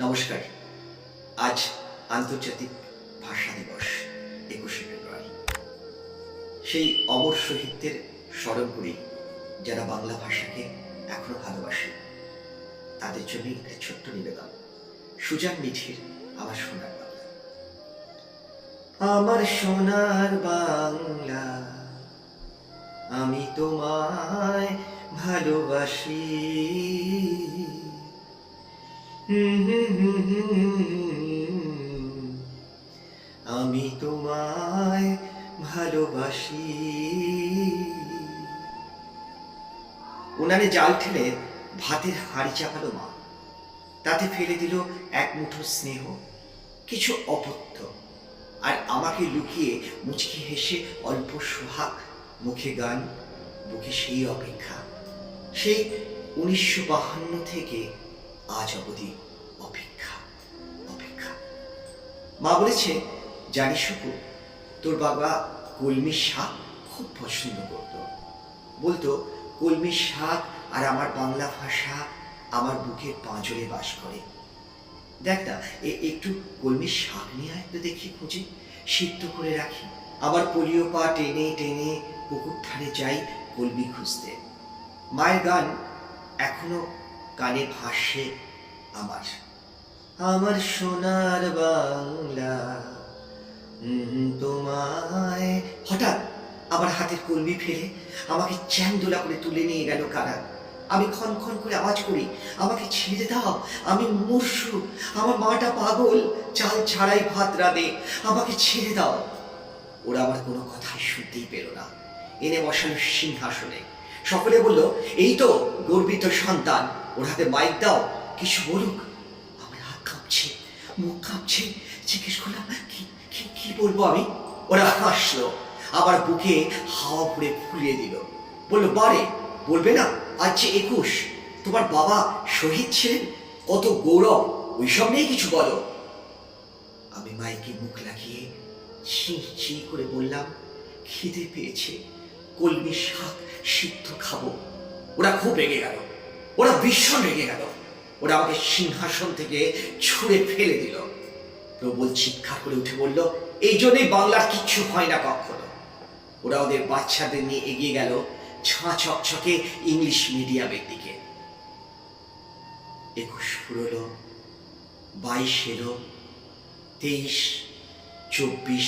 নমস্কার। আজ আন্তর্জাতিক ভাষা দিবস ২১শে ফেব্রুয়ারি। সেই অমর শহীদদের স্মরণ করি যারা বাংলা ভাষাকে এখনো ভালোবাসে। তাদের জন্য একটা ছোট্ট নিবেদন, সুজান মিঠির আমার সোনার বাংলা। আমার সোনার বাংলা, আমি তোমায় ভালোবাসি। আমি তোমায় ভালোবাসি। উনানে জাল ঠেলে ভাতের হাঁড়ি চাপালো মা, তাতে ফেলে দিল এক মুঠো স্নেহ, কিছু অপত্য, আর আমাকে লুকিয়ে মুচকি হেসে অল্প সোহাগ, মুখে গান, বুকে সেই অপেক্ষা। সেই ১৯৫২ থেকে আজ অবধি অপেক্ষা অপেক্ষা। মা বলেছে, জানিস শুকু, তোর বাবা কলমি শাক খুব পছন্দ করত। বলতো, কলমি শাক আর আমার বাংলা ভাষা আমার বুকের পাঁজরে বাস করে। দেখ না, একটু কলমি শাক নিয়ে আয় তো দেখি, খুঁজে সিদ্ধ করে রাখি। আবার পোলিও পা টেনে টেনে পুকুর ধারে যাই কলমি খুঁজতে। মায়ের গান এখনো কানে ভাসে আমার। আমার সোনার বাংলা, তোমায়। হঠাৎ আমার হাতের কলমি ফেলে আমাকে চ্যাংদোলা করে তুলে নিয়ে গেল কারা। আমি ক্ষণ ক্ষণ করে আওয়াজ করি, আমাকে ছেড়ে দাও, আমি মূর্ছু, আমার মাটা পাগল, চাল ছাড়াই ভাত রাঁধে, আমাকে ছেড়ে দাও। ওরা আমার কোনো কথাই শুনতেই পেল না। এনে বসালো সিংহাসনে। সকলে বলল, এই তো গর্বিত সন্তান, ওর হাতে মাইক দাও, কিছু বলুক। আমার হাত কাঁপছে, মুখ কাঁপছে, জিজ্ঞেস করলাম, কি বলবো আমি? ওরা হাসলো, আবার বুকে হাওয়া ভরে ফুলিয়ে দিল। বললো, বারে বলবে না, আজ যে ২১, তোমার বাবা শহীদ ছিলেন, কত গৌরব, ওইসব নিয়ে কিছু বলো। আমি মাইকে মুখ লাগিয়ে ছি ছি করে বললাম, খিদে পেয়েছে, কলমি শাক সিদ্ধ খাবো। ওরা খুব রেগে গেল, ওরা ভীষণ রেগে গেল। ওরা আমাকে সিংহাসন থেকে ছুঁড়ে ফেলে দিল। প্রবল চিৎকার করে উঠে বলল, এই জন্যই বাংলার কিচ্ছু হয় না কখনো। ওরা ওদের বাচ্চাদের নিয়ে এগিয়ে গেল ঝাঁ চকচকে ইংলিশ মিডিয়ামের দিকে। ২১ ফুরলো, ২২ এলো, ২৩, ২৪,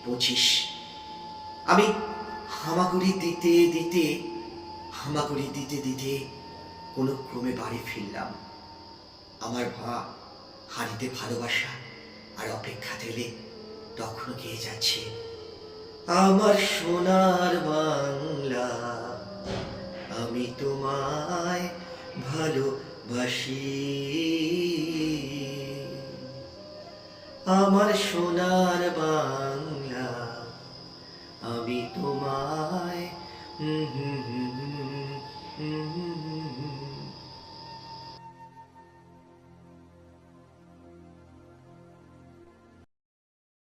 ২৫। আমি হামাগুড়ি দিতে দিতে কোনো ক্রমে বাড়ি ফিরলাম। আমার মা হাঁড়িতে ভালোবাসা আর অপেক্ষা দিলে তখনও গেয়ে যাচ্ছে, আমার সোনার বাংলা, আমি তোমায় ভালোবাসি। আমার সোনার